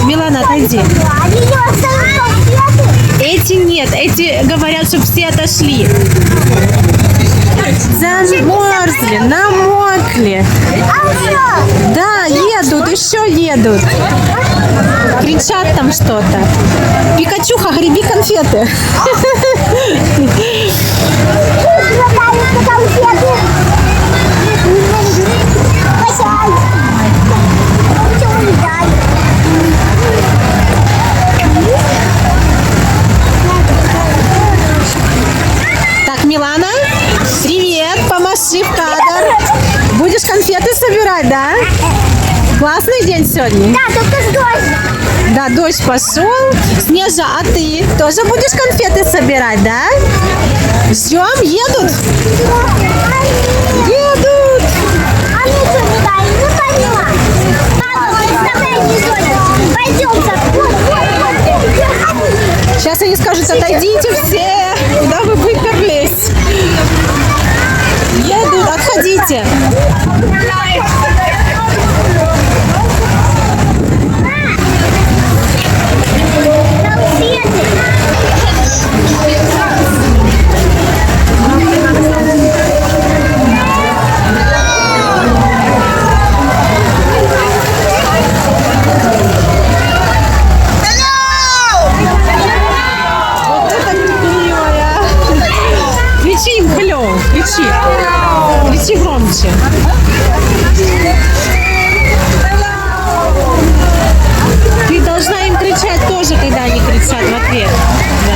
Милана, отойди. Эти нет, эти говорят, чтобы все отошли. Замерзли, намокли. Да, едут, еще едут. Кричат там что-то. Пикачуха, греби конфеты. Так, Милана, привет, помаши в кадр. Будешь конфеты собирать, да? Классный день сегодня? Да, только дождь. Да, дождь пошел. Снежа, а ты тоже будешь конфеты собирать, да? Ждем, едут? Едут. А мне что не дали? Ну, поняла. Папа, представляй, не зонят. Пойдемте. Сейчас они скажут, отойдите все. Куда вы выперлись? Едут, отходите. Вот это милая. Кричи им, клёв, кричи. Кричи громче. Ты должна им кричать тоже, когда они кричат в ответ. Да.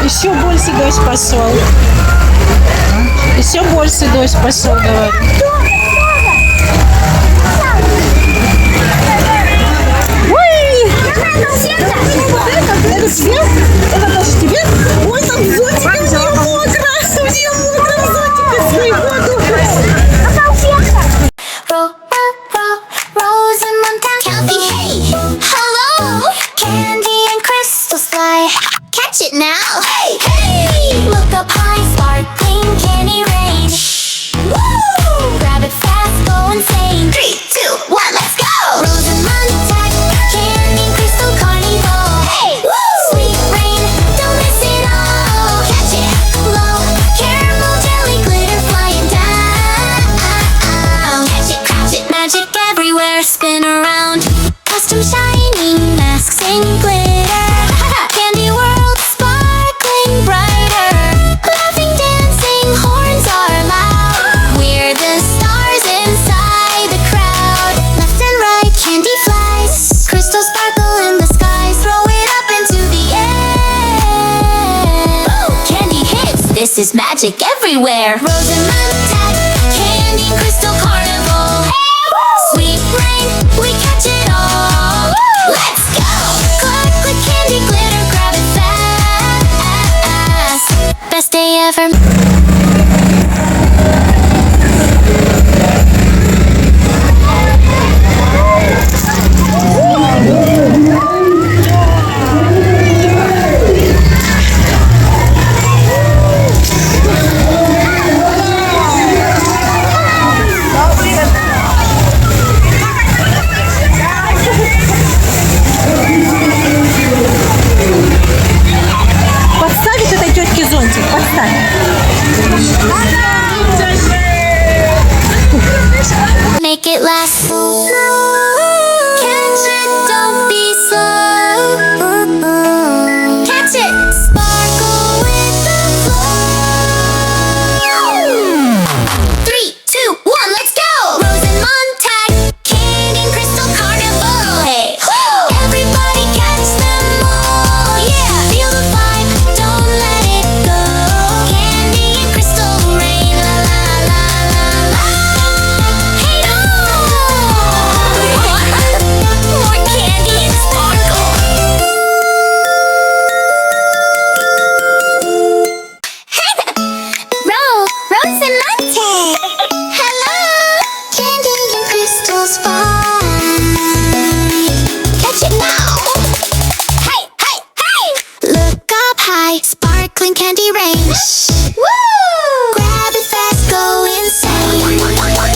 Еще больше дождь пошел. Еще больше дождь пошел, говорю. Ой! Это тебе? Это тоже тебе? Ой, там зонтик, у нее мокро. У нее мокро зонтик из своего дома. Rosenmontag. Hey, hello. Candy and crystals fly. Catch it now. Hey, hey. Look up high, sparkling candy rain. Woo! Grab it fast, go insane. 3, 2, 1, let's go. Rosenmontag, candy crystal carnival. Hey, woo! Sweet rain, don't miss it all. Catch it low, caramel jelly glitter flying down. Catch it, magic everywhere, spin around. Costume shining, masks in glitter. Candy world sparkling brighter. Laughing, dancing, horns are loud. We're the stars inside the crowd. Left and right, candy flies. Crystals sparkle in the skies. Throw it up into the air. Candy hits, this is magic everywhere. Rosenmontag, candy crystal carnival. Sweet rain, we catch it all. Let's go! Click, click, candy glitter, grab it fast. Best day ever. Подставить этой тетке зонтик, подставь. Make it last. Catch it, don't be slow. Catch it, sparkle with the flow. 3, 2, 1, let's go. Rosenmontag, candy and crystal carnival. Hey, everybody catch them all. Yeah, feel the vibe, don't let it go. Candy and crystal rain, la la la la la. Hey, no. More candy and sparkle. Rosenmontag. Hello, candy and crystals fine. Catch it now. Hey, hey, hey. Look up high, sparkling candy rain. Woo! Grab it fast, go insane.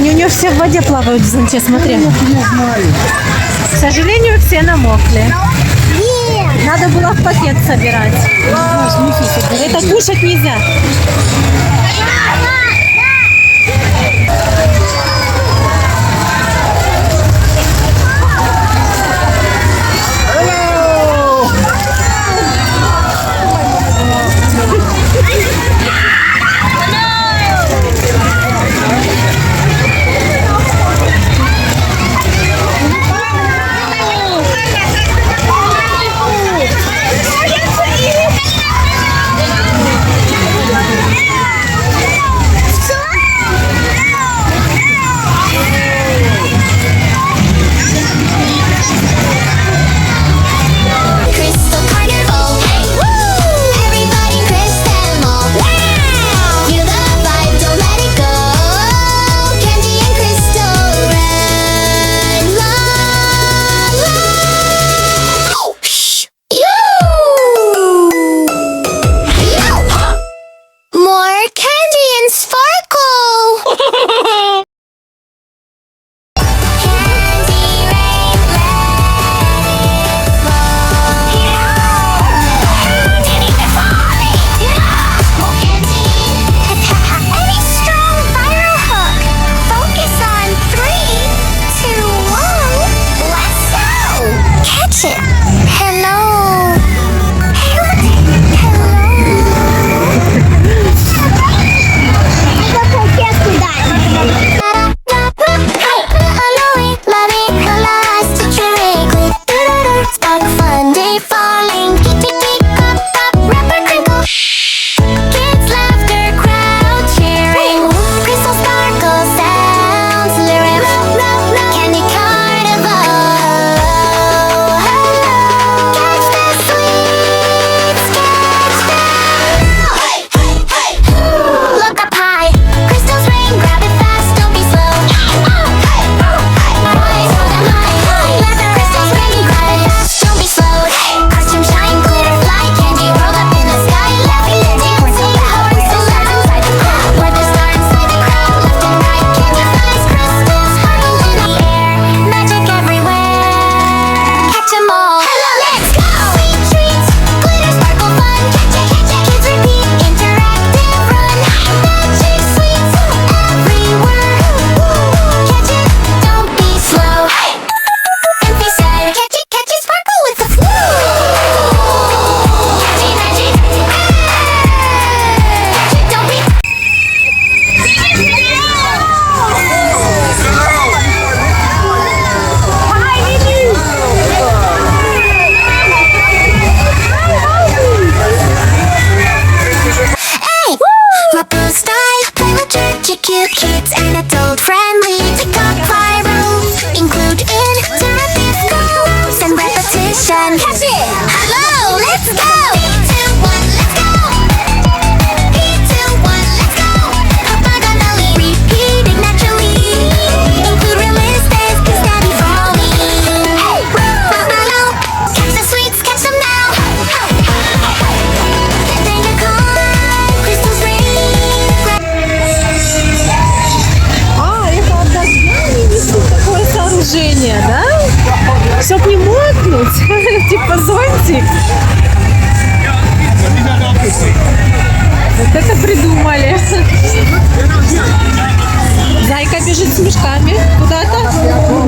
Они у нее все в воде плавают в зонте, смотри. К сожалению, все намокли. Надо было в пакет собирать. Это кушать нельзя. Чтоб не мокнуть, типа зонтик. Вот это придумали. Зайка бежит с мешками куда-то.